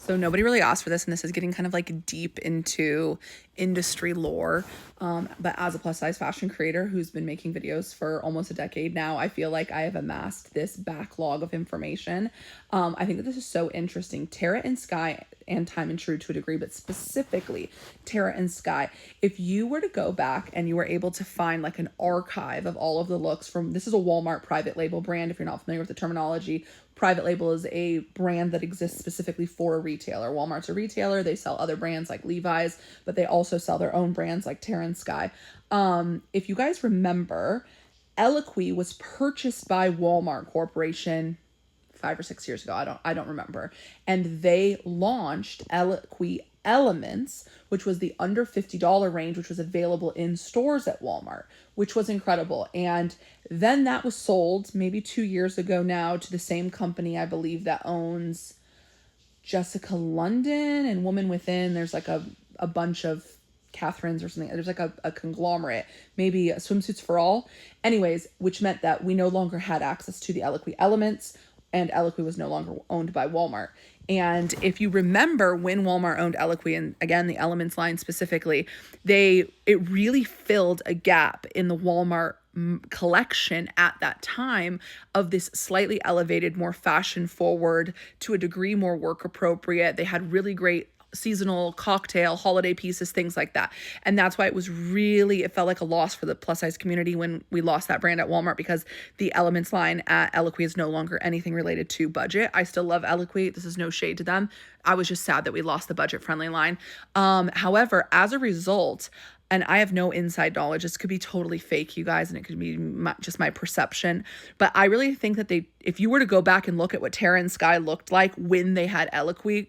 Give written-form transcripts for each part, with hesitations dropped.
So nobody really asked for this, and this is getting kind of like deep into industry lore. But as a plus size fashion creator who's been making videos for almost a decade now, I feel like I have amassed this backlog of information. I think that this is so interesting. Tara and Sky and Time and True to a degree, but specifically Tara and Sky. If you were to go back and you were able to find like an archive of all of the looks from, this is a Walmart private label brand. If you're not familiar with the terminology, private label is a brand that exists specifically for a retailer. Walmart's a retailer. They sell other brands like Levi's, but they also sell their own brands like Tara and Sky. If you guys remember, Eloquii was purchased by Walmart Corporation 5 or 6 years ago. I don't remember. And they launched Eloquii Elements, which was the under $50 range, which was available in stores at Walmart, which was incredible. And then that was sold maybe 2 years ago now to the same company, I believe, that owns Jessica London and Woman Within. There's like a bunch of Catherine's or something. There's like a conglomerate, maybe Swimsuits for All. Anyways, which meant that we no longer had access to the Eloquii Elements, and Eloquii was no longer owned by Walmart. And if you remember when Walmart owned Eloquii, and again, the Elements line specifically, it really filled a gap in the Walmart collection at that time of this slightly elevated, more fashion forward, to a degree more work appropriate. They had really great seasonal cocktail holiday pieces, things like that. And that's why it felt like a loss for the plus size community when we lost that brand at Walmart, because the Elements line at Eloquii is no longer anything related to budget. I still love Eloquii. This is no shade to them. I was just sad that we lost the budget friendly line. However, as a result, and I have no inside knowledge, this could be totally fake, you guys, and it could be just my perception, but I really think that if you were to go back and look at what Tara and Sky looked like when they had Eloquii,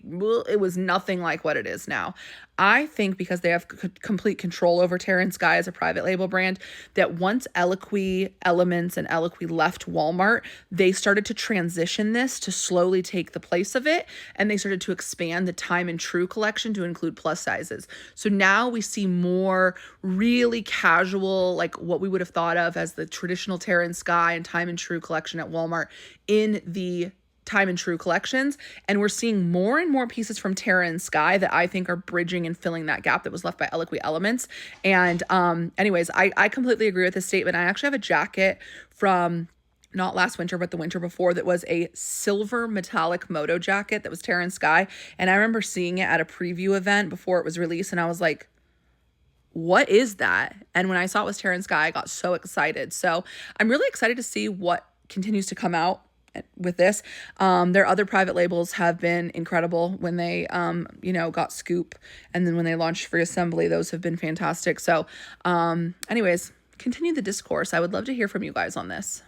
it was nothing like what it is now. I think because they have complete control over Tara and Sky as a private label brand, that once Eloquii Elements and Eloquii left Walmart, they started to transition this to slowly take the place of it, and they started to expand the Time and True collection to include plus sizes. So now we see more really casual, like what we would have thought of as the traditional Tara and Sky and Time and True collection at Walmart in the Time and True collections. And we're seeing more and more pieces from Tara and Sky that I think are bridging and filling that gap that was left by Eloquii Elements. And anyways, I completely agree with this statement. I actually have a jacket from not last winter, but the winter before, that was a silver metallic moto jacket that was Tara and Sky. And I remember seeing it at a preview event before it was released, and I was like, what is that? And when I saw it was Tara and Sky, I got so excited. So I'm really excited to see what continues to come out with this. Their other private labels have been incredible when they, got Scoop, and then when they launched Free Assembly, those have been fantastic. So anyways, continue the discourse. I would love to hear from you guys on this.